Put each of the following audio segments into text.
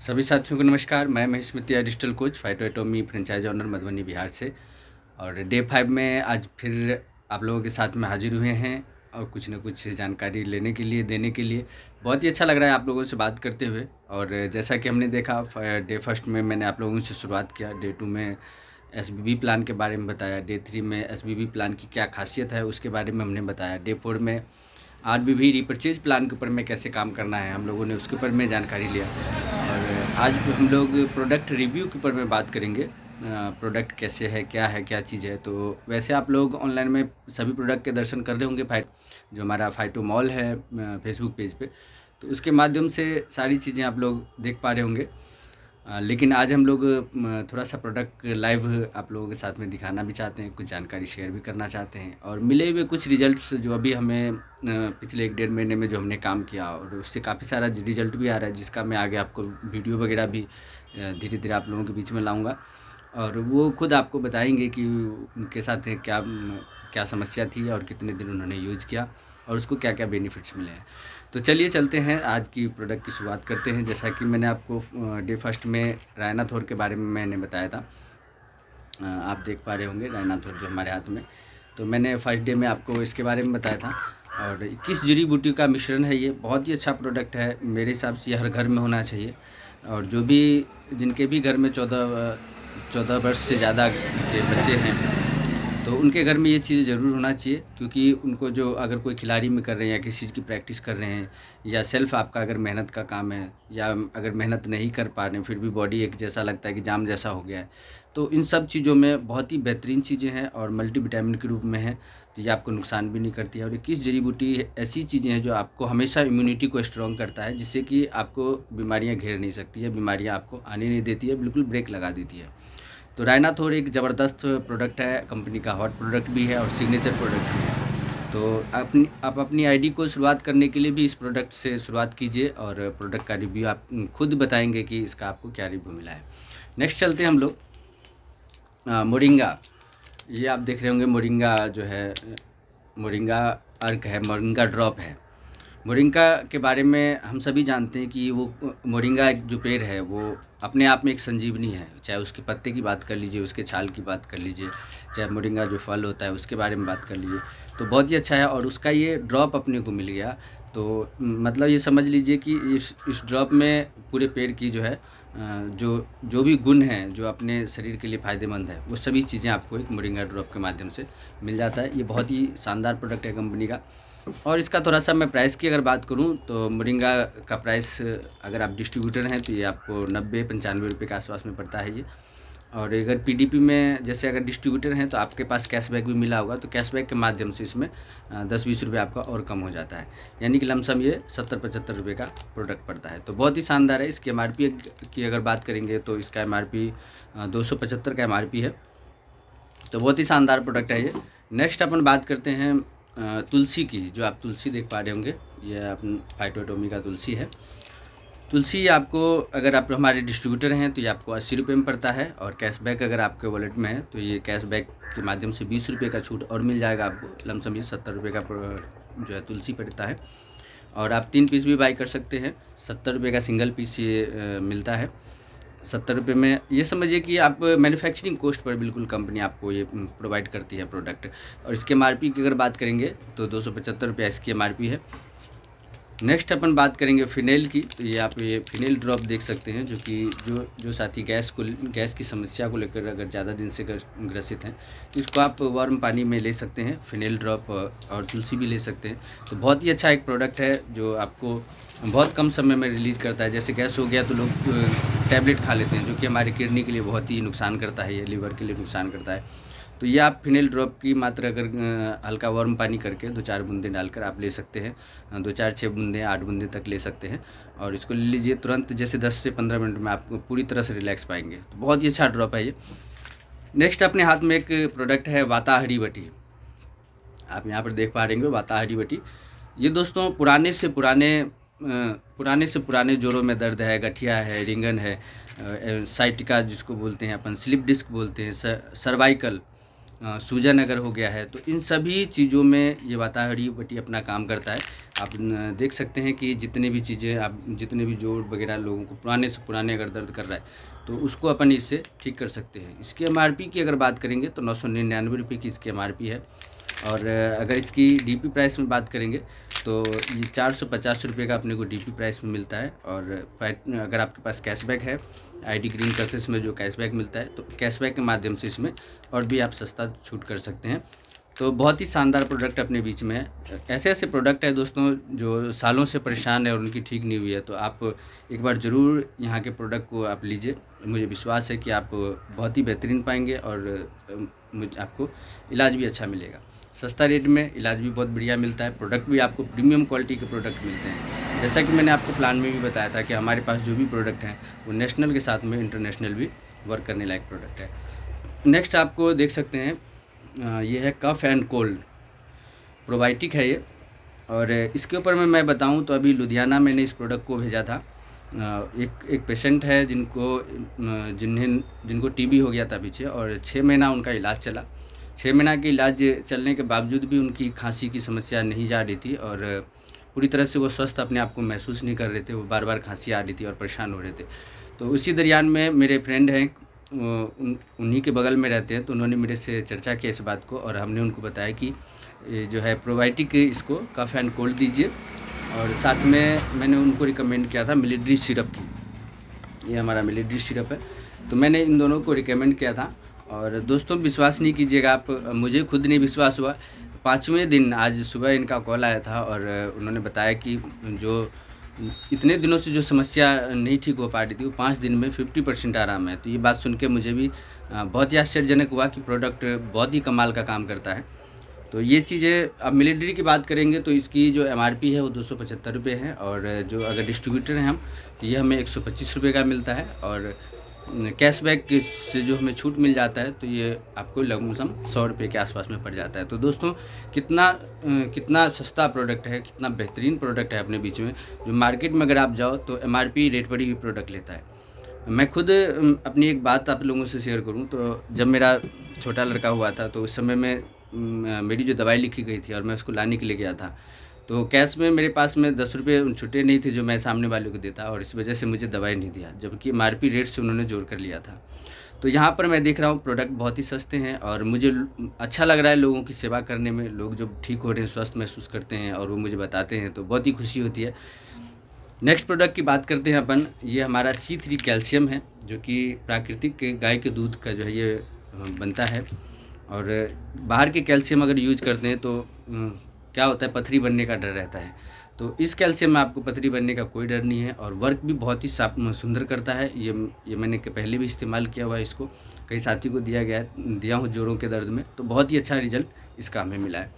सभी साथियों को नमस्कार। मैं महेश मित्तिया, डिजिटल कोच, फाइटोएटोमी फ्रेंचाइज ओनर मधुबनी बिहार से। और डे 5 में आज फिर आप लोगों के साथ में हाजिर हुए हैं और कुछ न कुछ जानकारी लेने के लिए, देने के लिए। बहुत ही अच्छा लग रहा है आप लोगों से बात करते हुए। और जैसा कि हमने देखा डे फर्स्ट में मैंने आप लोगों से शुरुआत किया, डे 2 में एसबीबी प्लान के बारे में बताया, डे 3 में एसबीबी प्लान की क्या खासियत है उसके बारे में हमने बताया, डे 4 में आरबीबी रीपर्चेज प्लान के ऊपर में कैसे काम करना है हम लोगों ने उसके ऊपर में जानकारी लिया। और आज हम लोग प्रोडक्ट रिव्यू के ऊपर में बात करेंगे। प्रोडक्ट कैसे है, क्या चीज़ है। तो वैसे आप लोग ऑनलाइन में सभी प्रोडक्ट के दर्शन कर रहे होंगे, जो हमारा फाइटो मॉल है फेसबुक पेज पे, तो उसके माध्यम से सारी चीज़ें आप लोग देख पा रहे होंगे। लेकिन आज हम लोग थोड़ा सा प्रोडक्ट लाइव आप लोगों के साथ में दिखाना भी चाहते हैं, कुछ जानकारी शेयर भी करना चाहते हैं और मिले हुए कुछ रिजल्ट्स जो अभी हमें पिछले 1-1.5 महीने में जो हमने काम किया और उससे काफ़ी सारा रिजल्ट भी आ रहा है, जिसका मैं आगे आपको वीडियो वगैरह भी धीरे धीरे आप लोगों के बीच में लाऊंगा। और वो खुद आपको बताएंगे कि उनके साथ क्या क्या समस्या थी और कितने दिन उन्होंने यूज़ किया और उसको क्या क्या बेनिफिट्स मिले हैं। तो चलिए चलते हैं, आज की प्रोडक्ट की शुरुआत करते हैं। जैसा कि मैंने आपको डे फर्स्ट में रायनाथोर के बारे में मैंने बताया था, आप देख पा रहे होंगे रायनाथोर जो हमारे हाथ में। तो मैंने फर्स्ट डे में आपको इसके बारे में बताया था। और 21 जड़ी बूटी का मिश्रण है, ये बहुत ही अच्छा प्रोडक्ट है। मेरे हिसाब से हर घर में होना चाहिए। और जो भी जिनके भी घर में 14 वर्ष से ज़्यादा के बच्चे हैं तो उनके घर में ये चीज़ ज़रूर होना चाहिए, क्योंकि उनको जो अगर कोई खिलाड़ी में कर रहे हैं या किसी चीज़ की प्रैक्टिस कर रहे हैं या सेल्फ आपका अगर मेहनत का काम है या अगर मेहनत नहीं कर पा रहे हैं फिर भी बॉडी एक जैसा लगता है कि जाम जैसा हो गया है, तो इन सब चीज़ों में बहुत ही बेहतरीन चीज़ें हैं और मल्टीविटामिन के रूप में है। तो ये आपको नुकसान भी नहीं करती है। और 21 जड़ी बूटी ऐसी चीज़ें हैं जो आपको हमेशा इम्यूनिटी को स्ट्रॉन्ग करता है, जिससे कि आपको बीमारियाँ घेर नहीं सकती है, बीमारियाँ आपको आने नहीं देती है, बिल्कुल ब्रेक लगा देती है। तो रायनाथोर एक ज़बरदस्त प्रोडक्ट है, कंपनी का हॉट प्रोडक्ट भी है और सिग्नेचर प्रोडक्ट भी है। तो आप अपनी आईडी को शुरुआत करने के लिए भी इस प्रोडक्ट से शुरुआत कीजिए और प्रोडक्ट का रिव्यू आप खुद बताएंगे कि इसका आपको क्या रिव्यू मिला है। नेक्स्ट चलते हैं हम लोग मोरिंगा। ये आप देख रहे होंगे मोरिंगा जो है, मोरिंगा अर्क है, मोरिंगा ड्रॉप है। मोरिंगा के बारे में हम सभी जानते हैं कि वो मोरिंगा एक जो पेड़ है वो अपने आप में एक संजीवनी है। चाहे उसके पत्ते की बात कर लीजिए, उसके छाल की बात कर लीजिए, चाहे मोरिंगा जो फल होता है उसके बारे में बात कर लीजिए, तो बहुत ही अच्छा है। और उसका ये ड्रॉप अपने को मिल गया, तो मतलब ये समझ लीजिए कि इस ड्रॉप में पूरे पेड़ की जो है जो जो भी गुण हैं जो अपने शरीर के लिए फ़ायदेमंद है, वो सभी चीज़ें आपको एक मोरिंगा ड्रॉप के माध्यम से मिल जाता है। ये बहुत ही शानदार प्रोडक्ट है कंपनी का। और इसका थोड़ा सा मैं प्राइस की अगर बात करूं तो मोरिंगा का प्राइस अगर आप डिस्ट्रीब्यूटर हैं तो ये आपको 90-95 रुपये के आसपास में पड़ता है ये। और अगर पीडीपी में जैसे अगर डिस्ट्रीब्यूटर हैं तो आपके पास कैशबैक भी मिला होगा, तो कैशबैक के माध्यम से इसमें 10-20 रुपये आपका और कम हो जाता है, यानी कि लमसम ये 70-75 रुपये का प्रोडक्ट पड़ता है। तो बहुत ही शानदार है। इसकी एमआरपी की अगर बात करेंगे तो इसका एमआरपी 275 का एमआरपी है। तो बहुत ही शानदार प्रोडक्ट है ये। नेक्स्ट अपन बात करते हैं तुलसी की। जो आप तुलसी देख पा रहे होंगे, ये अपन फाइटोटोमी का तुलसी है। तुलसी आपको अगर आप हमारे डिस्ट्रीब्यूटर हैं तो ये आपको 80 रुपये में पड़ता है, और कैशबैक अगर आपके वॉलेट में है तो ये कैशबैक के माध्यम से 20 रुपये का छूट और मिल जाएगा आपको। लमसम ये 70 रुपये का जो है तुलसी पड़ता है। और आप 3 पीस भी बाई कर सकते हैं, 70 रुपये का सिंगल पीस ये मिलता है। 70 रुपये में ये समझिए कि आप मैन्युफैक्चरिंग कॉस्ट पर बिल्कुल कंपनी आपको ये प्रोवाइड करती है प्रोडक्ट। और इसके एमआरपी की अगर बात करेंगे तो 275 रुपये इसकी एमआरपी है। नेक्स्ट अपन बात करेंगे फिनेल की। तो ये आप ये फिनेल ड्रॉप देख सकते हैं, जो कि जो साथी गैस की समस्या को लेकर अगर ज़्यादा दिन से ग्रसित हैं तो इसको आप वार्म पानी में ले सकते हैं, फिनेल ड्रॉप और तुलसी भी ले सकते हैं। तो बहुत ही अच्छा एक प्रोडक्ट है जो आपको बहुत कम समय में रिलीज़ करता है। जैसे गैस हो गया तो लोग टैबलेट खा लेते हैं, जो कि हमारी किडनी के लिए बहुत ही नुकसान करता है, ये लीवर के लिए नुकसान करता है। तो ये आप फिनेल ड्रॉप की मात्रा अगर हल्का वार्म पानी करके 2-4 बूंदे डालकर आप ले सकते हैं, 2-4-6 बूंदे 8 बूंदे तक ले सकते हैं। और इसको ले लीजिए तुरंत, जैसे 10 से 15 मिनट में आप पूरी तरह से रिलैक्स पाएंगे। तो बहुत ही अच्छा ड्रॉप है ये। नेक्स्ट अपने हाथ में एक प्रोडक्ट है वाता हरी बटी। आप यहाँ पर देख पा रहे होंगे वाता हरी बटी। ये दोस्तों पुराने से पुराने जोड़ों में दर्द है, गठिया है, रिंगन है, साइटिका जिसको बोलते हैं अपन, स्लिप डिस्क बोलते हैं, सर्वाइकल, सूजन अगर हो गया है, तो इन सभी चीज़ों में ये वाताहरी बटी अपना काम करता है। आप देख सकते हैं कि जितने भी चीज़ें आप जितने भी जोड़ वगैरह लोगों को पुराने से पुराने अगर दर्द कर रहा है, तो उसको अपन इससे ठीक कर सकते हैं। इसकी एमआरपी की अगर बात करेंगे तो 999 रुपये की इसकी एमआरपी है। और अगर इसकी डीपी प्राइस में बात करेंगे तो ये 450 रुपये का अपने को डीपी प्राइस में मिलता है। और अगर आपके पास कैशबैक है, आईडी ग्रीन करते समय जो कैशबैक मिलता है, तो कैशबैक के माध्यम से इसमें और भी आप सस्ता छूट कर सकते हैं। तो बहुत ही शानदार प्रोडक्ट अपने बीच में है। ऐसे ऐसे प्रोडक्ट है दोस्तों जो सालों से परेशान है और उनकी ठीक नहीं हुई है, तो आप एक बार ज़रूर यहाँ के प्रोडक्ट को आप लीजिए। मुझे विश्वास है कि आप बहुत ही बेहतरीन पाएंगे और आपको इलाज भी अच्छा मिलेगा। सस्ता रेट में इलाज भी बहुत बढ़िया मिलता है, प्रोडक्ट भी आपको प्रीमियम क्वालिटी के प्रोडक्ट मिलते हैं। जैसा कि मैंने आपको प्लान में भी बताया था कि हमारे पास जो भी प्रोडक्ट हैं वो नेशनल के साथ में इंटरनेशनल भी वर्क करने लायक प्रोडक्ट है। नेक्स्ट आपको देख सकते हैं ये है कफ एंड कोल्ड प्रोबायोटिक है ये। और इसके ऊपर मैं बताऊं तो अभी लुधियाना मैंने इस प्रोडक्ट को भेजा था। एक पेशेंट है जिनको टीबी हो गया था पीछे, और 6 महीना उनका इलाज चला। 6 महीना के इलाज चलने के बावजूद भी उनकी खांसी की समस्या नहीं जा रही थी और पूरी तरह से वो स्वस्थ अपने आप को महसूस नहीं कर रहे थे। वो बार बार खांसी आ रही थी और परेशान हो रहे थे। तो उसी दरमियान में मेरे फ्रेंड हैं, उन्हीं के बगल में रहते हैं, तो उन्होंने मेरे से चर्चा किया इस बात को और हमने उनको बताया कि जो है प्रोबायोटिक इसको कफ एंड कोल्ड दीजिए। और साथ में मैंने उनको रिकमेंड किया था मिलिड्री सिरप की। ये हमारा मिलिड्री सिरप है, तो मैंने इन दोनों को रिकमेंड किया था। और दोस्तों विश्वास नहीं कीजिएगा आप, मुझे खुद नहीं विश्वास हुआ। 5वें दिन आज सुबह इनका कॉल आया था और उन्होंने बताया कि जो इतने दिनों से जो समस्या नहीं ठीक हो पा रही थी, वो 5 दिन में 50% आराम है। तो ये बात सुन के मुझे भी बहुत ही आश्चर्यजनक हुआ कि प्रोडक्ट बहुत ही कमाल का काम करता है। तो ये चीज़ें अब मिलिट्री की बात करेंगे तो इसकी जो एमआरपी है वो 275 रुपये है। और जो अगर डिस्ट्रीब्यूटर हैं हम, तो ये हमें 125 रुपये का मिलता है। और कैशबैक से जो हमें छूट मिल जाता है, तो ये आपको लमसम 100 रुपये के आसपास में पड़ जाता है। तो दोस्तों कितना सस्ता प्रोडक्ट है, कितना बेहतरीन प्रोडक्ट है अपने बीच में, जो मार्केट में अगर आप जाओ तो एमआरपी रेट पर ही प्रोडक्ट लेता है। मैं खुद अपनी एक बात आप लोगों से शेयर करूं तो जब मेरा छोटा लड़का हुआ था, तो उस समय में मेरी जो दवाई लिखी गई थी और मैं उसको लाने के लिए गया था, तो कैश में मेरे पास में 10 रुपये छुट्टे नहीं थे जो मैं सामने वाले को देता, और इस वजह से मुझे दवाई नहीं दिया, जबकि एमआरपी रेट से उन्होंने जोड़ कर लिया था। तो यहाँ पर मैं देख रहा हूँ प्रोडक्ट बहुत ही सस्ते हैं और मुझे अच्छा लग रहा है लोगों की सेवा करने में। लोग जब ठीक हो रहे हैं, स्वस्थ महसूस करते हैं और वो मुझे बताते हैं, तो बहुत ही खुशी होती है। नेक्स्ट प्रोडक्ट की बात करते हैं अपन। ये हमारा C3 कैल्शियम है, जो कि प्राकृतिक गाय के दूध का जो है ये बनता है। और बाहर के कैल्शियम अगर यूज करते हैं तो क्या होता है, पथरी बनने का डर रहता है। तो इस कैल्शियम में आपको पथरी बनने का कोई डर नहीं है और वर्क भी बहुत ही सुंदर करता है। ये मैंने पहले भी इस्तेमाल किया हुआ है, इसको कई साथी को दिया हूँ जोड़ों के दर्द में, तो बहुत ही अच्छा रिजल्ट इसका हमें मिला है।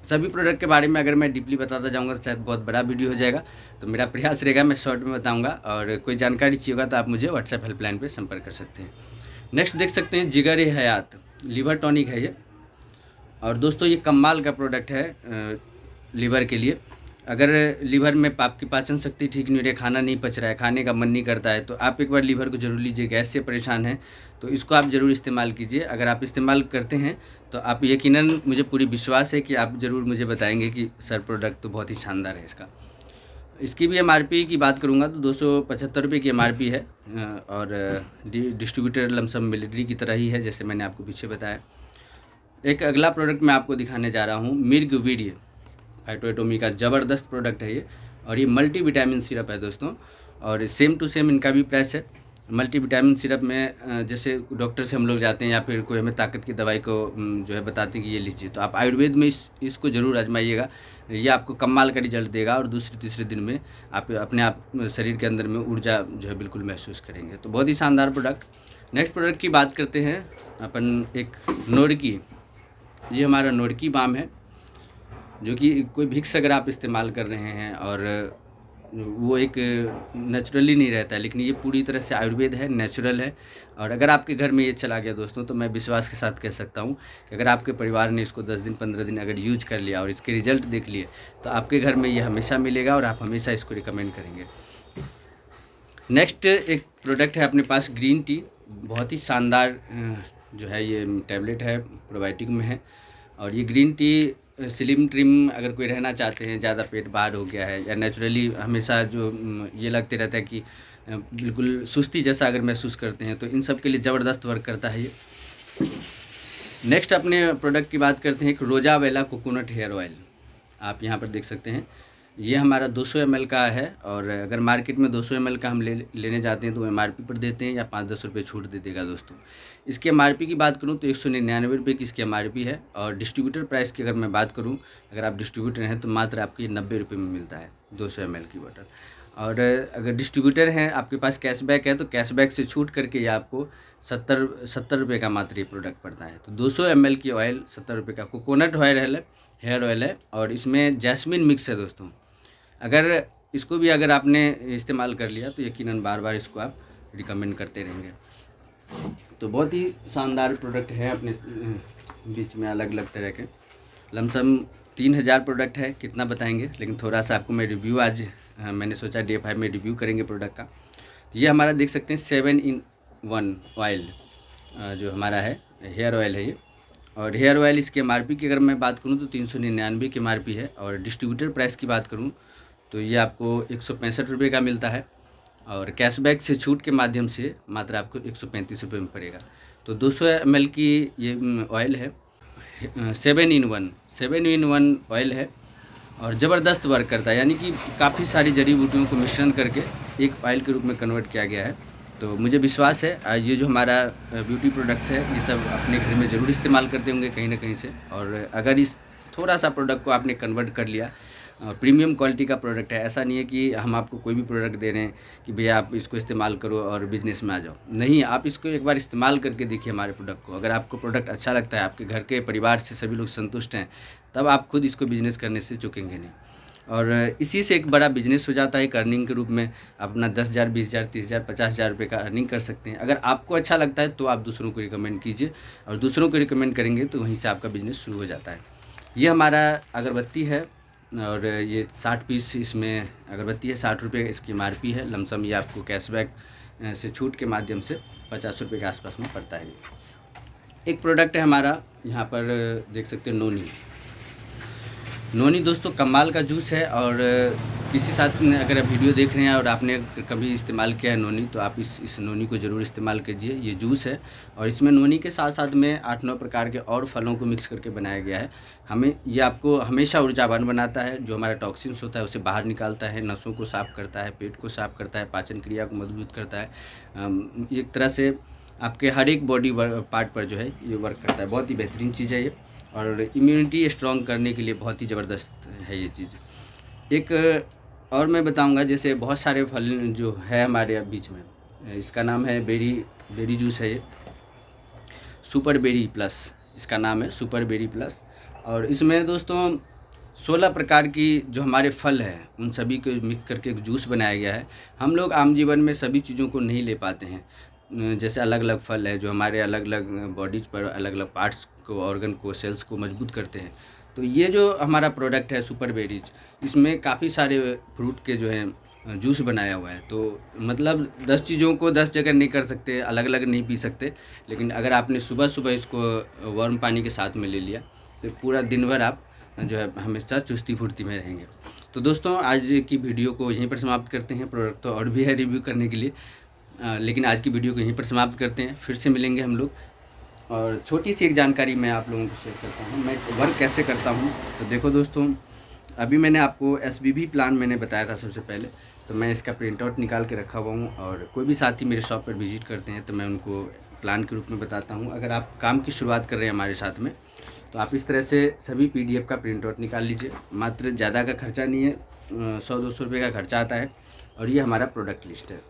सभी प्रोडक्ट के बारे में अगर मैं डीपली बताता जाऊंगा तो शायद बहुत बड़ा वीडियो हो जाएगा, तो मेरा प्रयास रहेगा मैं शॉर्ट में बताऊंगा। और कोई जानकारी चाहिए होगा तो आप मुझे व्हाट्सएप हेल्पलाइन पे संपर्क कर सकते हैं। नेक्स्ट देख सकते हैं जिगर ए हयात लीवर टॉनिक है ये। और दोस्तों ये कमाल का प्रोडक्ट है लीवर के लिए। अगर लीवर में आपकी पाचन शक्ति ठीक नहीं हो रही है, खाना नहीं पच रहा है, खाने का मन नहीं करता है, तो आप एक बार लीवर को जरूर लीजिए। गैस से परेशान हैं तो इसको आप ज़रूर इस्तेमाल कीजिए। अगर आप इस्तेमाल करते हैं तो आप यकीनन, मुझे पूरी विश्वास है कि आप ज़रूर मुझे बताएंगे कि सर प्रोडक्ट तो बहुत ही शानदार है इसका। इसकी भी एमआरपी की बात करूँगा तो 275 रुपये की एमआरपी है। और डिस्ट्रीब्यूटर लमसम मिलिट्री की तरह ही है, जैसे मैंने आपको पीछे बताया। एक अगला प्रोडक्ट मैं आपको दिखाने जा रहा हूँ, मिर्गवीर्य फाइटोएटोमी का ज़बरदस्त प्रोडक्ट है ये। और ये मल्टी विटामिन सिरप है दोस्तों, और सेम टू सेम इनका भी प्राइस है। मल्टी विटामिन सिरप में जैसे डॉक्टर से हम लोग जाते हैं या फिर कोई हमें ताकत की दवाई को जो है बताते हैं कि ये लीजिए, तो आप आयुर्वेद में इसको ज़रूर आजमाइएगा। ये आपको कमाल का रिजल्ट देगा और दूसरे तीसरे दिन में आप अपने आप शरीर के अंदर में ऊर्जा जो है बिल्कुल महसूस करेंगे। तो बहुत ही शानदार प्रोडक्ट। नेक्स्ट प्रोडक्ट की बात करते हैं अपन, एक नोरकी। ये हमारा नोरकी बाम है, जो कि कोई विक्स अगर आप इस्तेमाल कर रहे हैं और वो एक नेचुरली नहीं रहता है, लेकिन ये पूरी तरह से आयुर्वेद है, नेचुरल है। और अगर आपके घर में ये चला गया दोस्तों, तो मैं विश्वास के साथ कह सकता हूँ कि अगर आपके परिवार ने इसको 10 दिन 15 दिन अगर यूज कर लिया और इसके रिजल्ट देख लिए, तो आपके घर में ये हमेशा मिलेगा और आप हमेशा इसको रिकमेंड करेंगे। नेक्स्ट एक प्रोडक्ट है अपने पास, ग्रीन टी। बहुत ही शानदार जो है ये टैबलेट है, प्रोबायोटिक में है। और ये ग्रीन टी स्लिम ट्रिम अगर कोई रहना चाहते हैं, ज़्यादा पेट बाहर हो गया है या नेचुरली हमेशा जो ये लगते रहता है कि बिल्कुल सुस्ती जैसा अगर महसूस करते हैं, तो इन सब के लिए ज़बरदस्त वर्क करता है ये। नेक्स्ट अपने प्रोडक्ट की बात करते हैं, एक रोजा वेला कोकोनट हेयर ऑयल। आप यहाँ पर देख सकते हैं, ये हमारा 200 ml का है। और अगर मार्केट में 200 ml का हम लेने जाते हैं तो MRP पर देते हैं या 5-10 रुपये छूट दे देगा दोस्तों। इसकी MRP की बात करूँ तो 199 रुपये की इसकी MRP है। और डिस्ट्रीब्यूटर प्राइस की अगर मैं बात करूँ, अगर आप डिस्ट्रीब्यूटर हैं तो मात्र आपको ये 90 रुपये में मिलता है 200 ml की बोतल। और अगर डिस्ट्रीब्यूटर हैं, आपके पास कैशबैक है, तो कैशबैक से छूट करके ये आपको 70 रुपये का मात्र ये प्रोडक्ट पड़ता है। तो 200 ml की ऑयल 70 रुपये का कोकोनट हेयर ऑयल है। और इसमें जैस्मिन मिक्स है दोस्तों। अगर इसको भी अगर आपने इस्तेमाल कर लिया तो यकीनन बार बार इसको आप रिकमेंड करते रहेंगे। तो बहुत ही शानदार प्रोडक्ट है अपने बीच में, अलग अलग तरह के। लमसम 3000 प्रोडक्ट है, कितना बताएंगे, लेकिन थोड़ा सा आपको मैं रिव्यू आज मैंने सोचा डे 5 में रिव्यू करेंगे प्रोडक्ट का। तो ये हमारा देख सकते हैं 7-in-1 ऑयल जो हमारा है, हेयर ऑयल है ये। और हेयर ऑयल इसके MRP की अगर मैं बात करूँ तो 399 की MRP है। और डिस्ट्रीब्यूटर प्राइस की बात करूँ तो ये आपको 165 रुपये का मिलता है। और कैशबैक से छूट के माध्यम से मात्र आपको 135 रुपये में पड़ेगा। तो 200 ml की ये ऑयल है, 7-in-1 ऑयल है। और ज़बरदस्त वर्क करता है, यानी कि काफ़ी सारी जड़ी बूटियों को मिश्रण करके एक ऑयल के रूप में कन्वर्ट किया गया है। तो मुझे विश्वास है ये जो हमारा ब्यूटी प्रोडक्ट्स है ये सब अपने घर में ज़रूर इस्तेमाल करते होंगे कहीं ना कहीं से। और अगर इस थोड़ा सा प्रोडक्ट को आपने कन्वर्ट कर लिया, प्रीमियम क्वालिटी का प्रोडक्ट है, ऐसा नहीं है कि हम आपको कोई भी प्रोडक्ट दे रहे हैं कि भैया आप इसको इस्तेमाल करो और बिज़नेस में आ जाओ। नहीं, आप इसको एक बार इस्तेमाल करके देखिए हमारे प्रोडक्ट को। अगर आपको प्रोडक्ट अच्छा लगता है, आपके घर के परिवार से सभी लोग संतुष्ट हैं, तब आप खुद इसको बिज़नेस करने से चूकेंगे नहीं। और इसी से एक बड़ा बिजनेस हो जाता है, एक अर्निंग के रूप में अपना 10,000, 20,000, 30,000, 50,000 रुपये का अर्निंग कर सकते हैं। अगर आपको अच्छा लगता है तो आप दूसरों को रिकमेंड कीजिए, और दूसरों को रिकमेंड करेंगे तो वहीं से आपका बिजनेस शुरू हो जाता है। ये हमारा अगरबत्ती है, और ये 60 पीस इसमें अगरबत्ती है, 60 रुपये इसकी MRP है। लमसम ये आपको कैशबैक से छूट के माध्यम से 50 रुपये के आसपास में पड़ता है। एक प्रोडक्ट है हमारा, यहाँ पर देख सकते हो नोनी दोस्तों कमाल का जूस है। और किसी साथ में अगर आप वीडियो देख रहे हैं और आपने कभी इस्तेमाल किया है नोनी, तो आप इस नोनी को ज़रूर इस्तेमाल कीजिए। ये जूस है और इसमें नोनी के साथ साथ में 8-9 प्रकार के और फलों को मिक्स करके बनाया गया है। ये आपको हमेशा ऊर्जावान बनाता है, जो हमारा टॉक्सिन्स होता है उसे बाहर निकालता है, नसों को साफ़ करता है, पेट को साफ़ करता है, पाचन क्रिया को मजबूत करता है। एक तरह से आपके हर एक बॉडी पार्ट पर जो है ये वर्क करता है। बहुत ही बेहतरीन चीज़ है ये, और इम्यूनिटी स्ट्रॉन्ग करने के लिए बहुत ही ज़बरदस्त है ये चीज़। एक और मैं बताऊंगा, जैसे बहुत सारे फल जो है हमारे बीच में, इसका नाम है बेरी जूस है ये, सुपर बेरी प्लस इसका नाम है, सुपर बेरी प्लस। और इसमें दोस्तों 16 प्रकार की जो हमारे फल हैं उन सभी को मिक्स करके एक जूस बनाया गया है। हम लोग आम जीवन में सभी चीज़ों को नहीं ले पाते हैं, जैसे अलग अलग फल है जो हमारे अलग अलग बॉडीज पर अलग अलग पार्ट्स को, ऑर्गन को, सेल्स को मजबूत करते हैं। तो ये जो हमारा प्रोडक्ट है सुपर बेरीज, इसमें काफ़ी सारे फ्रूट के जो हैं जूस बनाया हुआ है। तो मतलब 10 चीज़ों को 10 जगह नहीं कर सकते, अलग अलग नहीं पी सकते, लेकिन अगर आपने सुबह सुबह इसको वार्म पानी के साथ में ले लिया तो पूरा दिन भर आप जो है हमेशा चुस्ती फुर्ती में रहेंगे। तो दोस्तों आज की वीडियो को यहीं पर समाप्त करते हैं। प्रोडक्ट तो और भी है रिव्यू करने के लिए, लेकिन आज की वीडियो को यहीं पर समाप्त करते हैं। फिर से मिलेंगे हम लोग, और छोटी सी एक जानकारी मैं आप लोगों को शेयर करता हूँ, मैं वर्क कैसे करता हूँ। तो देखो दोस्तों, अभी मैंने आपको SBB प्लान मैंने बताया था सबसे पहले, तो मैं इसका प्रिंट आउट निकाल के रखा हुआ हूँ। और कोई भी साथी मेरे शॉप पर विजिट करते हैं तो मैं उनको प्लान के रूप में बताता हूँ। अगर आप काम की शुरुआत कर रहे हैं हमारे साथ में, तो आप इस तरह से सभी PDF का प्रिंट आउट निकाल लीजिए। मात्र ज़्यादा का खर्चा नहीं है, 100-200 रुपये का खर्चा आता है। और ये हमारा प्रोडक्ट लिस्ट है,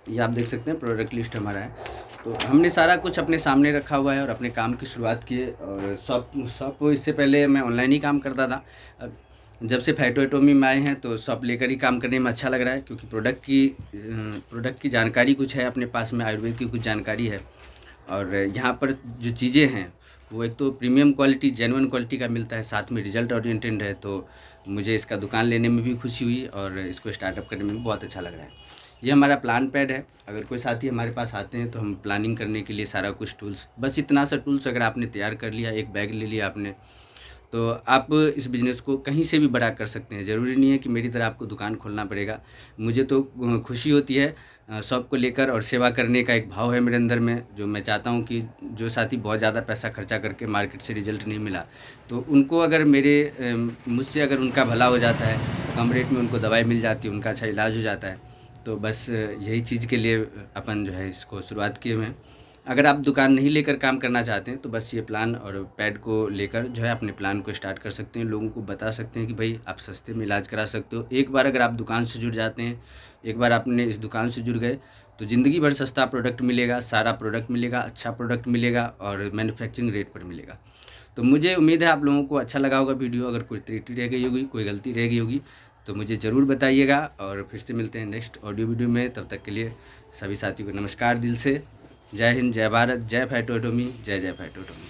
ये आप देख सकते हैं प्रोडक्ट लिस्ट हमारा है। तो हमने सारा कुछ अपने सामने रखा हुआ है और अपने काम की शुरुआत की है। और शॉप इससे पहले मैं ऑनलाइन ही काम करता था। अब जब से फाइटोएटोमी में आए हैं तो शॉप लेकर ही काम करने में अच्छा लग रहा है, क्योंकि प्रोडक्ट की जानकारी कुछ है अपने पास में, आयुर्वेद की कुछ जानकारी है। और यहाँ पर जो चीज़ें हैं वो एक तो प्रीमियम क्वालिटी, जेन्युइन क्वालिटी का मिलता है, साथ में रिजल्ट ओरिएंटेड है। तो मुझे इसका दुकान लेने में भी खुशी हुई और इसको स्टार्टअप करने में भी बहुत अच्छा लग रहा है। ये हमारा प्लान पैड है। अगर कोई साथी हमारे पास आते हैं तो हम प्लानिंग करने के लिए सारा कुछ टूल्स, बस इतना सा टूल्स अगर आपने तैयार कर लिया, एक बैग ले लिया आपने, तो आप इस बिज़नेस को कहीं से भी बड़ा कर सकते हैं। ज़रूरी नहीं है कि मेरी तरह आपको दुकान खोलना पड़ेगा। मुझे तो खुशी होती है शॉप को लेकर, और सेवा करने का एक भाव है मेरे अंदर में, जो मैं चाहता हूँ कि जो साथी बहुत ज़्यादा पैसा खर्चा करके मार्केट से रिज़ल्ट नहीं मिला, तो उनको अगर मुझसे अगर उनका भला हो जाता है, कम रेट में उनको दवाई मिल जाती है, उनका अच्छा इलाज हो जाता है, तो बस यही चीज़ के लिए अपन जो है इसको शुरुआत किए हुए हैं। अगर आप दुकान नहीं लेकर काम करना चाहते हैं तो बस ये प्लान और पैड को लेकर जो है अपने प्लान को स्टार्ट कर सकते हैं। लोगों को बता सकते हैं कि भाई आप सस्ते में इलाज करा सकते हो। एक बार अगर आप दुकान से जुड़ जाते हैं, एक बार आपने इस दुकान से जुड़ गए, तो ज़िंदगी भर सस्ता प्रोडक्ट मिलेगा, सारा प्रोडक्ट मिलेगा, अच्छा प्रोडक्ट मिलेगा और मैन्युफैक्चरिंग रेट पर मिलेगा। तो मुझे उम्मीद है आप लोगों को अच्छा लगा होगा वीडियो। अगर कोई त्रुटि रह गई होगी, कोई गलती रह गई होगी, तो मुझे ज़रूर बताइएगा। और फिर से मिलते हैं नेक्स्ट ऑडियो वीडियो में। तब तक के लिए सभी साथियों को नमस्कार दिल से। जय हिंद, जय भारत, जय फाइटोटोमी, जय जय फाइटोटोमी।